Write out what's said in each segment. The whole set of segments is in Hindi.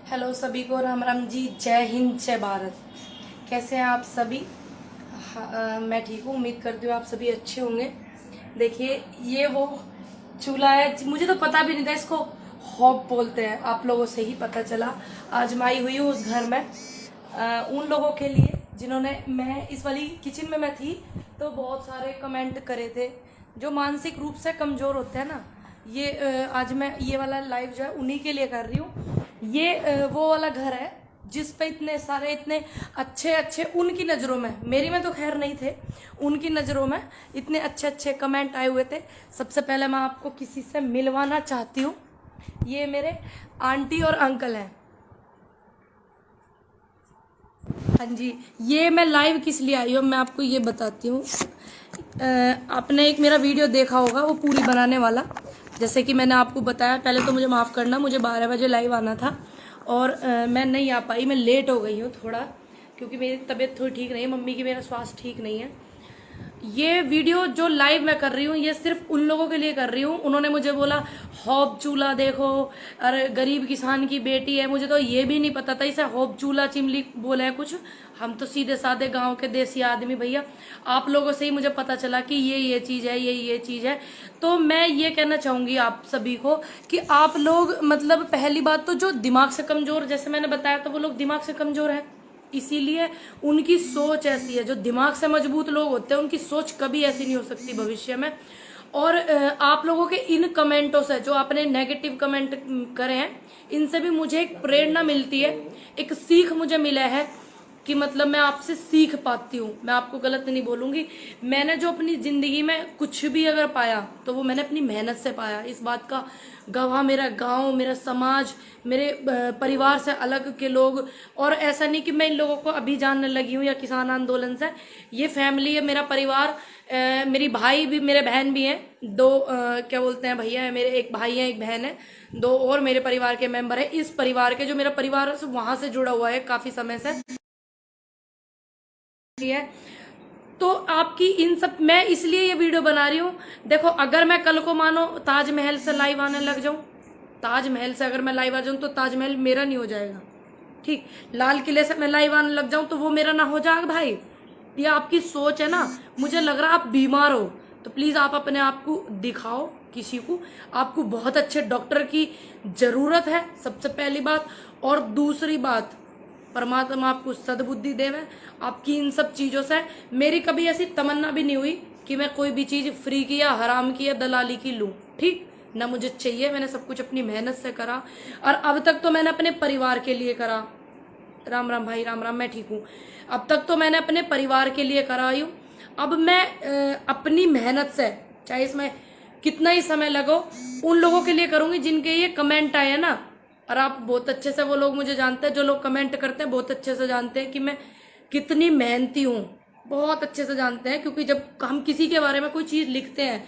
हेलो सभी को, राम राम जी, जय हिंद, जय भारत। कैसे हैं आप सभी? मैं ठीक हूँ, उम्मीद करती हूँ आप सभी अच्छे होंगे। देखिए, ये वो चूल्हा है, मुझे तो पता भी नहीं था इसको हॉब बोलते हैं, आप लोगों से ही पता चला। आज मैं आई हुई हूँ उस घर में उन लोगों के लिए जिन्होंने, मैं इस वाली किचन में मैं थी तो बहुत सारे कमेंट करे थे जो मानसिक रूप से कमज़ोर होते हैं ना। ये आज मैं ये वाला लाइव जो है उन्हीं के लिए कर रही हूँ। ये वो वाला घर है जिस पे इतने सारे, इतने अच्छे अच्छे, उनकी नज़रों में, मेरी में तो खैर नहीं थे, उनकी नज़रों में इतने अच्छे अच्छे कमेंट आए हुए थे। सबसे पहले मैं आपको किसी से मिलवाना चाहती हूँ। ये मेरे आंटी और अंकल हैं। हाँ जी, ये मैं लाइव किस लिए आई हूँ मैं आपको ये बताती हूँ। आपने एक मेरा वीडियो देखा होगा, वो पूरी बनाने वाला। जैसे कि मैंने आपको बताया, पहले तो मुझे माफ़ करना, मुझे 12 बजे लाइव आना था और मैं नहीं आ पाई, मैं लेट हो गई हूँ थोड़ा, क्योंकि मेरी तबीयत थोड़ी ठीक नहीं है, मम्मी की मेरा स्वास्थ्य ठीक नहीं है। ये वीडियो जो लाइव मैं कर रही हूँ ये सिर्फ उन लोगों के लिए कर रही हूँ। उन्होंने मुझे बोला हॉब चूल्हा देखो, अरे गरीब किसान की बेटी है, मुझे तो ये भी नहीं पता था इसे हॉब चूल्हा चिमली बोला है कुछ। हम तो सीधे साधे गांव के देसी आदमी भैया, आप लोगों से ही मुझे पता चला कि ये चीज़ है, ये चीज़ है। तो मैं ये कहना चाहूँगी आप सभी को कि आप लोग, मतलब पहली बात तो जो दिमाग से कमज़ोर, जैसे मैंने बताया तो वो लोग दिमाग से कमज़ोर हैं, इसीलिए उनकी सोच ऐसी है। जो दिमाग से मजबूत लोग होते हैं उनकी सोच कभी ऐसी नहीं हो सकती भविष्य में। और आप लोगों के इन कमेंटों से, जो आपने नेगेटिव कमेंट करे हैं, इनसे भी मुझे एक प्रेरणा मिलती है, एक सीख मुझे मिला है कि मतलब मैं आपसे सीख पाती हूँ। मैं आपको गलत नहीं बोलूंगी, मैंने जो अपनी जिंदगी में कुछ भी अगर पाया तो वो मैंने अपनी मेहनत से पाया। इस बात का गवाह मेरा गांव, मेरा समाज, मेरे परिवार से अलग के लोग। और ऐसा नहीं कि मैं इन लोगों को अभी जानने लगी हूँ या किसान आंदोलन से। ये फैमिली है, मेरा परिवार, मेरी भाई भी, मेरे बहन भी हैं दो, क्या बोलते हैं, भैया है मेरे, एक भाई है एक बहन है, दो और मेरे परिवार के मेंबर है। इस परिवार के, जो मेरा परिवार है वहां से जुड़ा हुआ है काफी समय से है। तो आपकी इन सब, मैं इसलिए ये वीडियो बना रही हूँ। देखो, अगर मैं कल को मानो ताजमहल से लाइव आने लग जाऊं, ताजमहल से अगर मैं लाइव आ जाऊं तो ताजमहल मेरा नहीं हो जाएगा, ठीक। लाल किले से मैं लाइव आने लग जाऊं तो वो मेरा ना हो जाएगा भाई। ये आपकी सोच है ना। मुझे लग रहा आप बीमार हो तो प्लीज आप अपने आप को दिखाओ किसी को। आपको बहुत अच्छे डॉक्टर की जरूरत है, सबसे पहली बात। और दूसरी बात, परमात्मा आपको सद्बुद्धि देवे। आपकी इन सब चीजों से मेरी कभी ऐसी तमन्ना भी नहीं हुई कि मैं कोई भी चीज फ्री की या हराम की या दलाली की लूं, ठीक ना, मुझे चाहिए। मैंने सब कुछ अपनी मेहनत से करा और अब तक तो मैंने अपने परिवार के लिए करा। राम राम भाई, राम राम, मैं ठीक हूँ। अब तक तो मैंने अपने परिवार के लिए करा हूँ। अब मैं अपनी मेहनत से, चाहे इसमें कितना ही समय लगो, उन लोगों के लिए करूंगी जिनके ये कमेंट आए हैं ना। और आप बहुत अच्छे से, वो लोग मुझे जानते हैं, जो लोग कमेंट करते हैं बहुत अच्छे से जानते हैं कि मैं कितनी मेहनती हूँ, बहुत अच्छे से जानते हैं। क्योंकि जब हम किसी के बारे में कोई चीज लिखते हैं,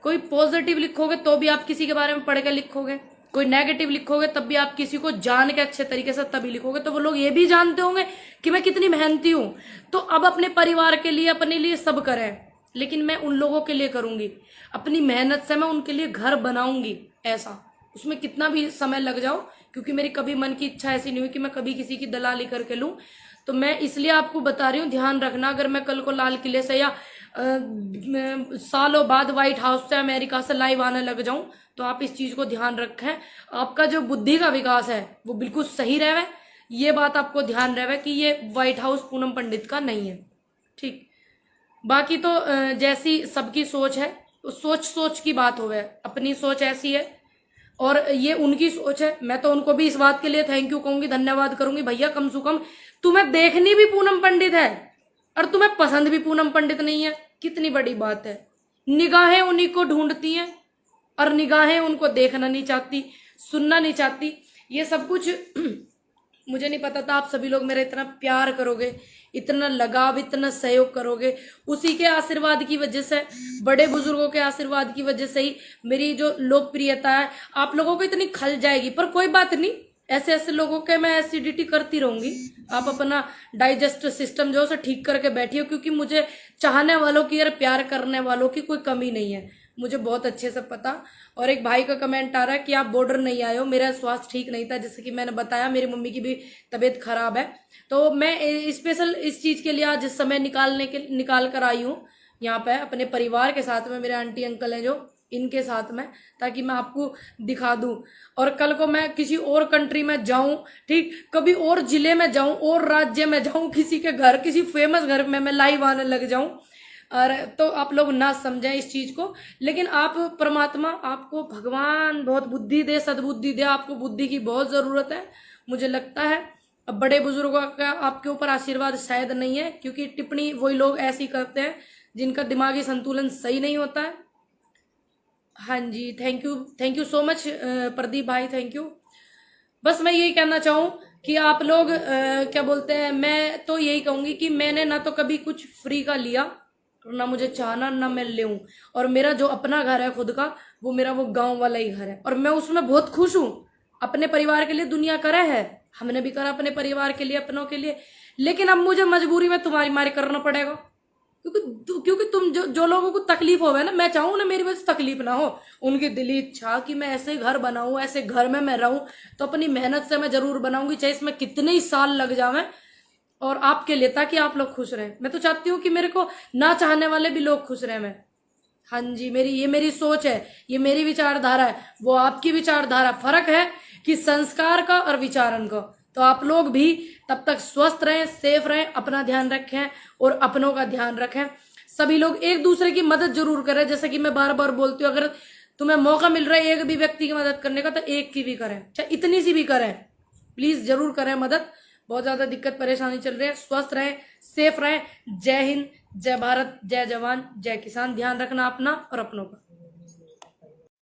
कोई पॉजिटिव लिखोगे तो भी आप किसी के बारे में पढ़ के लिखोगे, कोई नेगेटिव लिखोगे तब भी आप किसी को जान के अच्छे तरीके से तभी लिखोगे। तो वो लोग ये भी जानते होंगे कि मैं कितनी मेहनती हूँ। तो अब अपने परिवार के लिए, अपने लिए सब करें, लेकिन मैं उन लोगों के लिए करूंगी। अपनी मेहनत से मैं उनके लिए घर बनाऊंगी, ऐसा, उसमें कितना भी समय लग जाओ, क्योंकि मेरी कभी मन की इच्छा ऐसी नहीं हुई कि मैं कभी किसी की दलाली करके लूं। तो मैं इसलिए आपको बता रही हूँ, ध्यान रखना। अगर मैं कल को लाल किले से या सालों बाद व्हाइट हाउस से, अमेरिका से लाइव आने लग जाऊं तो आप इस चीज को ध्यान रखें। आपका जो बुद्धि का विकास है वो बिल्कुल सही रहे, ये बात आपको ध्यान रहे कि ये व्हाइट हाउस पूनम पंडित का नहीं है, ठीक। बाकी तो जैसी सबकी सोच है, सोच सोच की बात होवे, अपनी सोच ऐसी है और ये उनकी सोच है। मैं तो उनको भी इस बात के लिए थैंक यू कहूंगी, धन्यवाद करूंगी। भैया, कम से कम तुम्हें देखनी भी पूनम पंडित है और तुम्हें पसंद भी पूनम पंडित नहीं है, कितनी बड़ी बात है। निगाहें उन्हीं को ढूंढती हैं और निगाहें उनको देखना नहीं चाहती, सुनना नहीं चाहती। ये सब कुछ मुझे नहीं पता था आप सभी लोग मेरा इतना प्यार करोगे, इतना लगाव, इतना सहयोग करोगे। उसी के आशीर्वाद की वजह से, बड़े बुजुर्गों के आशीर्वाद की वजह से ही मेरी जो लोकप्रियता है आप लोगों को इतनी खल जाएगी। पर कोई बात नहीं, ऐसे ऐसे लोगों के मैं एसिडिटी करती रहूंगी। आप अपना डाइजेस्ट सिस्टम जो है ठीक करके बैठिए, क्योंकि मुझे चाहने वालों की और प्यार करने वालों की कोई कमी नहीं है। मुझे बहुत अच्छे से पता। और एक भाई का कमेंट आ रहा है कि आप बॉर्डर नहीं आए हो, मेरा स्वास्थ्य ठीक नहीं था, जैसे कि मैंने बताया मेरी मम्मी की भी तबीयत खराब है। तो मैं स्पेशल इस चीज के लिए आज समय निकाल कर आई हूँ यहाँ पे अपने परिवार के साथ में, मेरे आंटी अंकल हैं जो, इनके साथ में, ताकि मैं आपको दिखा दूं। और कल को मैं किसी और कंट्री में जाऊं, ठीक, कभी और जिले में जाऊं, और राज्य में जाऊं, किसी के घर, किसी फेमस घर में मैं लाइव आने लग जाऊं, और तो आप लोग ना समझें इस चीज को। लेकिन आप परमात्मा, आपको भगवान बहुत बुद्धि दे, सद्बुद्धि दे, आपको बुद्धि की बहुत जरूरत है मुझे लगता है। अब बड़े बुजुर्गों का आपके ऊपर आशीर्वाद शायद नहीं है, क्योंकि टिप्पणी वही लोग ऐसी करते हैं जिनका दिमागी संतुलन सही नहीं होता है। हाँ जी, thank you so much Pradeep भाई, थैंक यू। बस मैं यही कहना चाहूँ कि आप लोग क्या बोलते हैं, मैं तो यही कहूंगी कि मैंने ना तो कभी कुछ फ्री का लिया, ना मुझे चाहना, ना मैं लेऊं। और मेरा जो अपना घर है खुद का, वो मेरा वो गांव वाला ही घर है, और मैं उसमें बहुत खुश हूँ। अपने परिवार के लिए दुनिया करे है, हमने भी करा अपने परिवार के लिए, अपनों के लिए। लेकिन अब मुझे मजबूरी में तुम्हारी मारी करना पड़ेगा, क्योंकि तुम जो लोगों को तकलीफ होवे ना, मैं चाहूँ ना मेरी वजह से तकलीफ ना हो, उनकी दिली इच्छा कि मैं ऐसे घर बनाऊं, ऐसे घर में मैं रहूं, तो अपनी मेहनत से मैं जरूर बनाऊंगी, चाहे इसमें कितने ही साल लग जावे, और आपके लिए, ताकि आप लोग खुश रहें। मैं तो चाहती हूँ कि मेरे को ना चाहने वाले भी लोग खुश रहें। मैं, हाँ जी, ये मेरी सोच है, ये मेरी विचारधारा है, वो आपकी विचारधारा। फर्क है कि संस्कार का और विचारण का। तो आप लोग भी तब तक स्वस्थ रहें, सेफ रहें, अपना ध्यान रखें और अपनों का ध्यान रखें। सभी लोग एक दूसरे की मदद जरूर करें, जैसे कि मैं बार बार बोलती हूँ, अगर तुम्हें मौका मिल रहा है एक भी व्यक्ति की मदद करने का, तो एक की भी करें, चाहे इतनी सी भी करें, प्लीज जरूर करें मदद। बहुत ज्यादा दिक्कत परेशानी चल रही है। स्वस्थ रहें, सेफ रहें। जय हिंद, जय भारत, जय जवान, जय किसान। ध्यान रखना अपना और अपनों का।